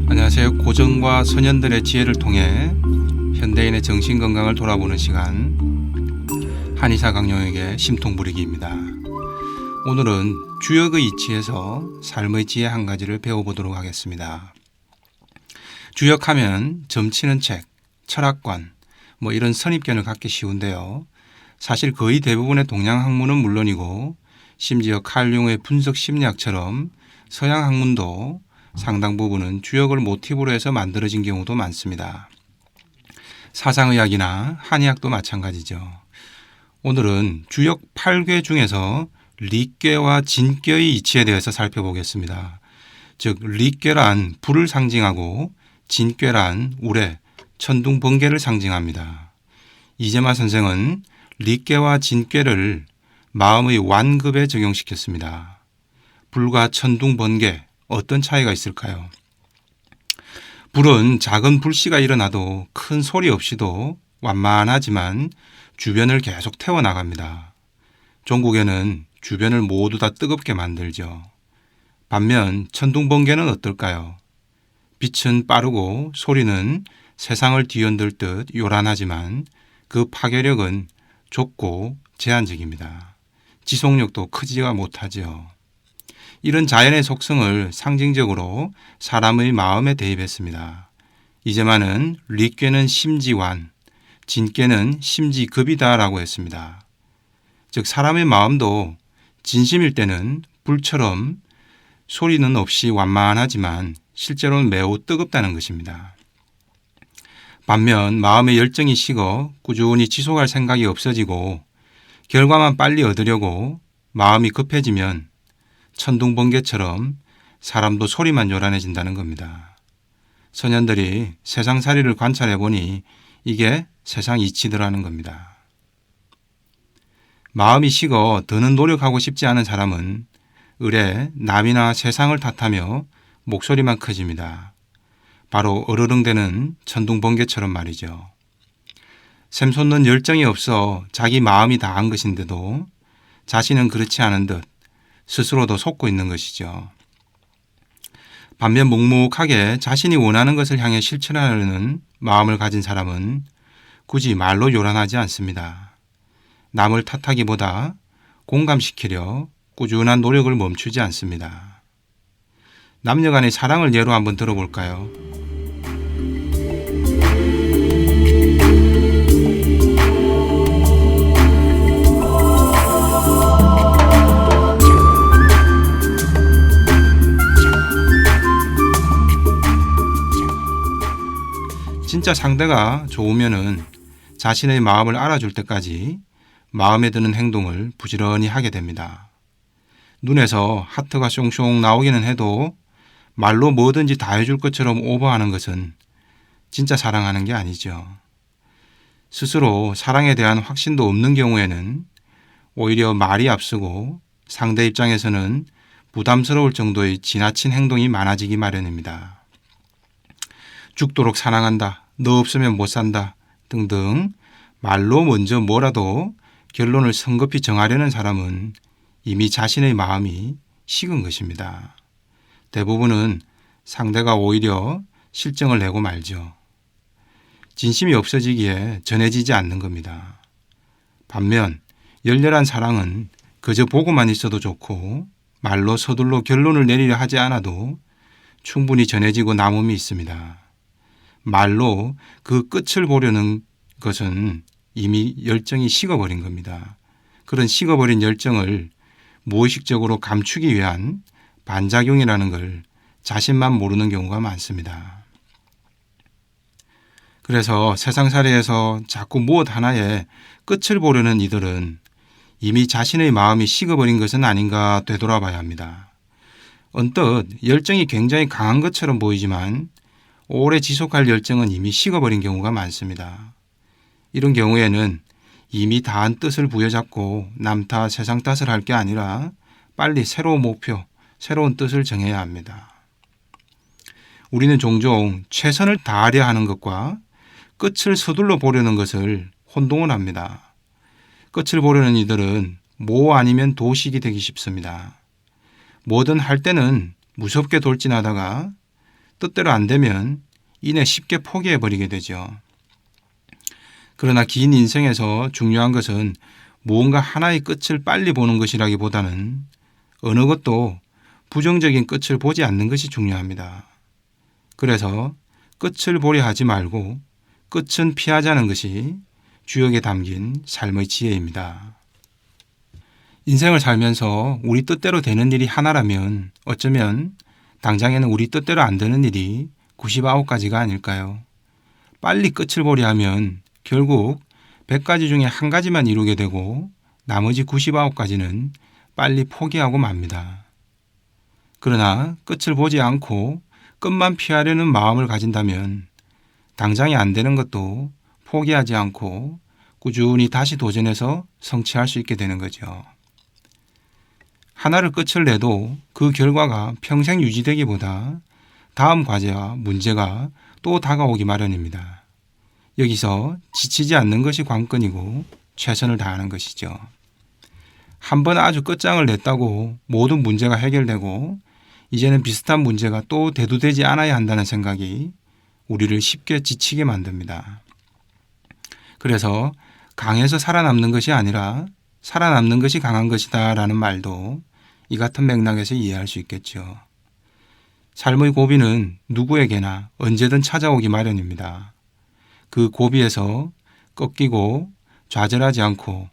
안녕하세요. 고전과 소년들의 지혜를 통해 현대인의 정신건강을 돌아보는 시간, 한의사 강용익의 심통부리기입니다. 오늘은 주역의 이치에서 삶의 지혜 한 가지를 배워보도록 하겠습니다. 주역하면 점치는 책, 철학관, 이런 선입견을 갖기 쉬운데요. 사실 거의 대부분의 동양 학문은 물론이고 심지어 칼 융의 분석 심리학처럼 서양 학문도 상당 부분은 주역을 모티브로 해서 만들어진 경우도 많습니다. 사상의학이나 한의학도 마찬가지죠. 오늘은 주역 8궤 중에서 리궤와 진궤의 이치에 대해서 살펴보겠습니다. 즉 리궤란 불을 상징하고 진궤란 우레, 천둥, 번개를 상징합니다. 이재마 선생은 리궤와 진궤를 마음의 완급에 적용시켰습니다. 불과 천둥, 번개 어떤 차이가 있을까요? 불은 작은 불씨가 일어나도 큰 소리 없이도 완만하지만 주변을 계속 태워나갑니다. 종국에는 주변을 모두 다 뜨겁게 만들죠. 반면 천둥, 번개는 어떨까요? 빛은 빠르고 소리는 세상을 뒤흔들 듯 요란하지만 그 파괴력은 좁고 제한적입니다. 지속력도 크지가 못하지요. 이런 자연의 속성을 상징적으로 사람의 마음에 대입했습니다. 이재만은 리궤는 심지완, 진궤는 심지급이다 라고 했습니다. 즉 사람의 마음도 진심일 때는 불처럼 소리는 없이 완만하지만 실제로는 매우 뜨겁다는 것입니다. 반면 마음의 열정이 식어 꾸준히 지속할 생각이 없어지고 결과만 빨리 얻으려고 마음이 급해지면 천둥, 번개처럼 사람도 소리만 요란해진다는 겁니다. 소년들이 세상살이를 관찰해보니 이게 세상 이치더라는 겁니다. 마음이 식어 더는 노력하고 싶지 않은 사람은 을에 남이나 세상을 탓하며 목소리만 커집니다. 바로 어르릉대는 천둥, 번개처럼 말이죠. 샘솟는 열정이 없어 자기 마음이 다한 것인데도 자신은 그렇지 않은 듯 스스로도 속고 있는 것이죠. 반면 묵묵하게 자신이 원하는 것을 향해 실천하려는 마음을 가진 사람은 굳이 말로 요란하지 않습니다. 남을 탓하기보다 공감시키려 꾸준한 노력을 멈추지 않습니다. 남녀 간의 사랑을 예로 한번 들어볼까요? 진짜 상대가 좋으면은 자신의 마음을 알아줄 때까지 마음에 드는 행동을 부지런히 하게 됩니다. 눈에서 하트가 숑숑 나오기는 해도 말로 뭐든지 다 해줄 것처럼 오버하는 것은 진짜 사랑하는 게 아니죠. 스스로 사랑에 대한 확신도 없는 경우에는 오히려 말이 앞서고 상대 입장에서는 부담스러울 정도의 지나친 행동이 많아지기 마련입니다. 죽도록 사랑한다, 너 없으면 못 산다 등등 말로 먼저 뭐라도 결론을 성급히 정하려는 사람은 이미 자신의 마음이 식은 것입니다. 대부분은 상대가 오히려 실정을 내고 말죠. 진심이 없어지기에 전해지지 않는 겁니다. 반면 열렬한 사랑은 그저 보고만 있어도 좋고 말로 서둘러 결론을 내리려 하지 않아도 충분히 전해지고 남음이 있습니다. 말로 그 끝을 보려는 것은 이미 열정이 식어버린 겁니다. 그런 식어버린 열정을 무의식적으로 감추기 위한 반작용이라는 걸 자신만 모르는 경우가 많습니다. 그래서 세상살이에서 자꾸 무엇 하나에 끝을 보려는 이들은 이미 자신의 마음이 식어버린 것은 아닌가 되돌아봐야 합니다. 언뜻 열정이 굉장히 강한 것처럼 보이지만 오래 지속할 열정은 이미 식어버린 경우가 많습니다. 이런 경우에는 이미 다한 뜻을 부여잡고 남 탓, 세상 탓을 할 게 아니라 빨리 새로운 목표, 새로운 뜻을 정해야 합니다. 우리는 종종 최선을 다하려 하는 것과 끝을 서둘러 보려는 것을 혼동을 합니다. 끝을 보려는 이들은 모 아니면 도식이 되기 쉽습니다. 뭐든 할 때는 무섭게 돌진하다가 뜻대로 안 되면 이내 쉽게 포기해버리게 되죠. 그러나 긴 인생에서 중요한 것은 무언가 하나의 끝을 빨리 보는 것이라기보다는 어느 것도 부정적인 끝을 보지 않는 것이 중요합니다. 그래서 끝을 보려 하지 말고 끝은 피하자는 것이 주역에 담긴 삶의 지혜입니다. 인생을 살면서 우리 뜻대로 되는 일이 하나라면 어쩌면 당장에는 우리 뜻대로 안 되는 일이 99가지가 아닐까요? 빨리 끝을 보려 하면 결국 100가지 중에 한 가지만 이루게 되고 나머지 99가지는 빨리 포기하고 맙니다. 그러나 끝을 보지 않고 끝만 피하려는 마음을 가진다면 당장에 안 되는 것도 포기하지 않고 꾸준히 다시 도전해서 성취할 수 있게 되는 거죠. 하나를 끝을 내도 그 결과가 평생 유지되기보다 다음 과제와 문제가 또 다가오기 마련입니다. 여기서 지치지 않는 것이 관건이고 최선을 다하는 것이죠. 한번 아주 끝장을 냈다고 모든 문제가 해결되고 이제는 비슷한 문제가 또 대두되지 않아야 한다는 생각이 우리를 쉽게 지치게 만듭니다. 그래서 강해서 살아남는 것이 아니라 살아남는 것이 강한 것이다 라는 말도 이 같은 맥락에서 이해할 수 있겠죠. 삶의 고비는 누구에게나 언제든 찾아오기 마련입니다. 그 고비에서 꺾이고 좌절하지 않고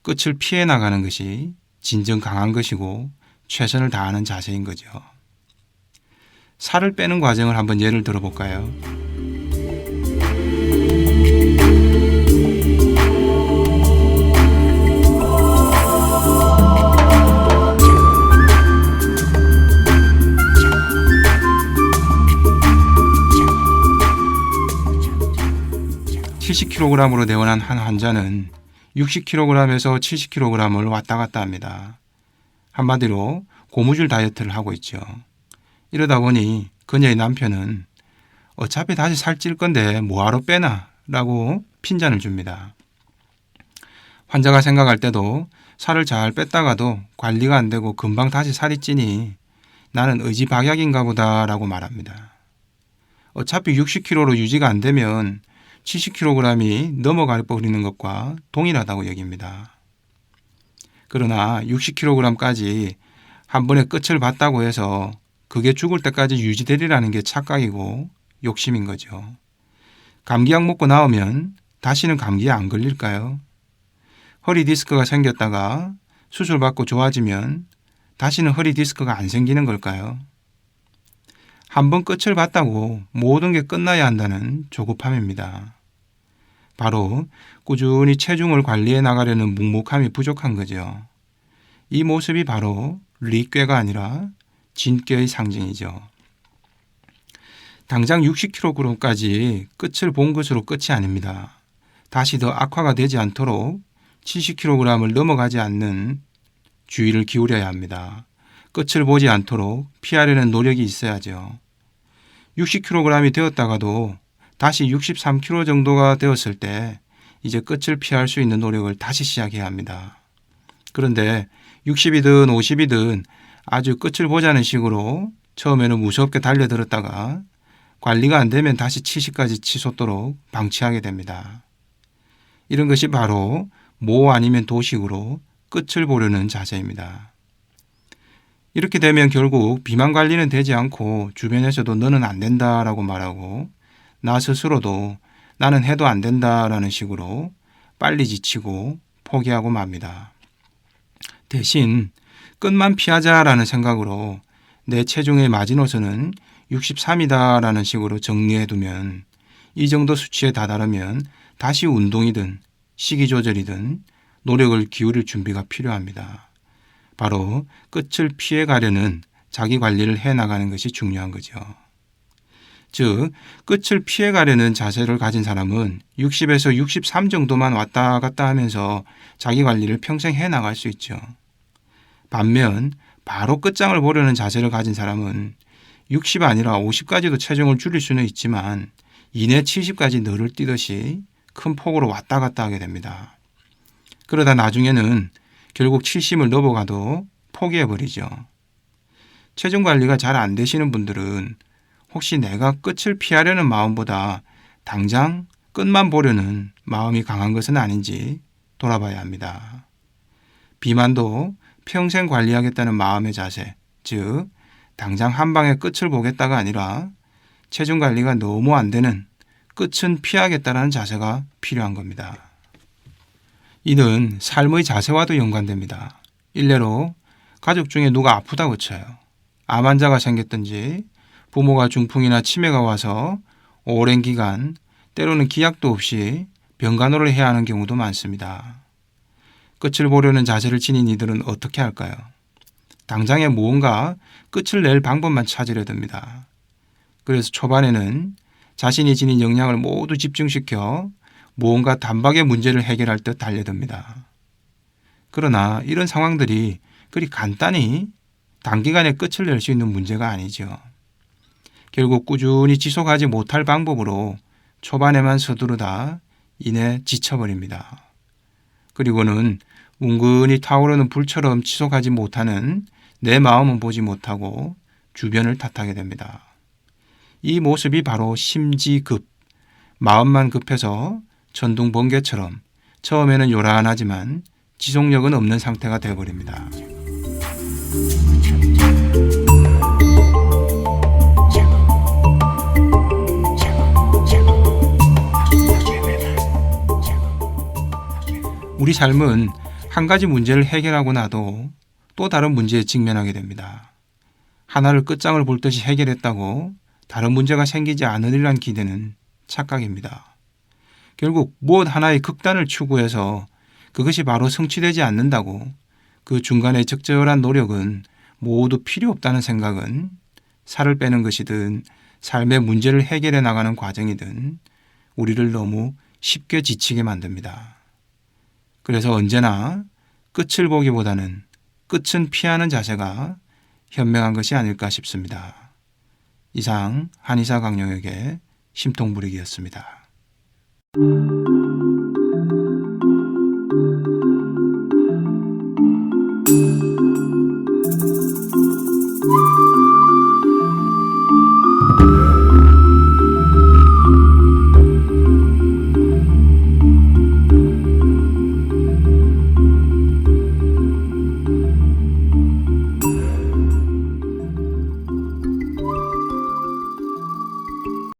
끝을 피해 나가는 것이 진정 강한 것이고 최선을 다하는 자세인 거죠. 살을 빼는 과정을 한번 예를 들어볼까요? 70kg으로 내원한 한 환자는 60kg에서 70kg을 왔다 갔다 합니다. 한마디로 고무줄 다이어트를 하고 있죠. 이러다 보니 그녀의 남편은 어차피 다시 살찔 건데 뭐하러 빼나 라고 핀잔을 줍니다. 환자가 생각할 때도 살을 잘 뺐다가도 관리가 안 되고 금방 다시 살이 찌니 나는 의지박약인가 보다 라고 말합니다. 어차피 60kg로 유지가 안 되면 70kg이 넘어가 버리는 것과 동일하다고 여깁니다. 그러나 60kg까지 한 번에 끝을 봤다고 해서 그게 죽을 때까지 유지되리라는 게 착각이고 욕심인 거죠. 감기약 먹고 나오면 다시는 감기에 안 걸릴까요? 허리 디스크가 생겼다가 수술받고 좋아지면 다시는 허리 디스크가 안 생기는 걸까요? 한번 끝을 봤다고 모든 게 끝나야 한다는 조급함입니다. 바로 꾸준히 체중을 관리해 나가려는 묵묵함이 부족한 거죠. 이 모습이 바로 리꾀가 아니라 진꾀의 상징이죠. 당장 60kg까지 끝을 본 것으로 끝이 아닙니다. 다시 더 악화가 되지 않도록 70kg을 넘어가지 않는 주의를 기울여야 합니다. 끝을 보지 않도록 피하려는 노력이 있어야죠. 60kg이 되었다가도 다시 63kg 정도가 되었을 때 이제 끝을 피할 수 있는 노력을 다시 시작해야 합니다. 그런데 60이든 50이든 아주 끝을 보자는 식으로 처음에는 무섭게 달려들었다가 관리가 안 되면 다시 70까지 치솟도록 방치하게 됩니다. 이런 것이 바로 모 아니면 도식으로 끝을 보려는 자세입니다. 이렇게 되면 결국 비만 관리는 되지 않고 주변에서도 너는 안 된다라고 말하고 나 스스로도 나는 해도 안 된다라는 식으로 빨리 지치고 포기하고 맙니다. 대신 끝만 피하자라는 생각으로 내 체중의 마지노선은 63이다라는 식으로 정리해두면 이 정도 수치에 다다르면 다시 운동이든 식이 조절이든 노력을 기울일 준비가 필요합니다. 바로 끝을 피해 가려는 자기 관리를 해나가는 것이 중요한 거죠. 즉 끝을 피해 가려는 자세를 가진 사람은 60에서 63 정도만 왔다 갔다 하면서 자기 관리를 평생 해나갈 수 있죠. 반면 바로 끝장을 보려는 자세를 가진 사람은 60 아니라 50까지도 체중을 줄일 수는 있지만 이내 70까지 늘을 뛰듯이 큰 폭으로 왔다 갔다 하게 됩니다. 그러다 나중에는 결국 70을 넘어가도 포기해버리죠. 체중 관리가 잘 안 되시는 분들은 혹시 내가 끝을 피하려는 마음보다 당장 끝만 보려는 마음이 강한 것은 아닌지 돌아봐야 합니다. 비만도 평생 관리하겠다는 마음의 자세, 즉 당장 한 방에 끝을 보겠다가 아니라 체중 관리가 너무 안 되는 끝은 피하겠다는 자세가 필요한 겁니다. 이는 삶의 자세와도 연관됩니다. 일례로 가족 중에 누가 아프다고 쳐요. 암 환자가 생겼든지 부모가 중풍이나 치매가 와서 오랜 기간 때로는 기약도 없이 병간호를 해야 하는 경우도 많습니다. 끝을 보려는 자세를 지닌 이들은 어떻게 할까요? 당장에 무언가 끝을 낼 방법만 찾으려 듭니다. 그래서 초반에는 자신이 지닌 역량을 모두 집중시켜 무언가 단박에 문제를 해결할 듯 달려듭니다. 그러나 이런 상황들이 그리 간단히 단기간에 끝을 낼 수 있는 문제가 아니죠. 결국 꾸준히 지속하지 못할 방법으로 초반에만 서두르다 이내 지쳐버립니다. 그리고는 은근히 타오르는 불처럼 지속하지 못하는 내 마음은 보지 못하고 주변을 탓하게 됩니다. 이 모습이 바로 심지급, 마음만 급해서 천둥 번개처럼 처음에는 요란하지만 지속력은 없는 상태가 되어버립니다. 우리 삶은 한 가지 문제를 해결하고 나도 또 다른 문제에 직면하게 됩니다. 하나를 끝장을 볼 듯이 해결했다고 다른 문제가 생기지 않으리란 기대는 착각입니다. 결국 무엇 하나의 극단을 추구해서 그것이 바로 성취되지 않는다고 그 중간에 적절한 노력은 모두 필요 없다는 생각은 살을 빼는 것이든 삶의 문제를 해결해 나가는 과정이든 우리를 너무 쉽게 지치게 만듭니다. 그래서 언제나 끝을 보기보다는 끝은 피하는 자세가 현명한 것이 아닐까 싶습니다. 이상 한의사 강용혁의 심통부리기였습니다.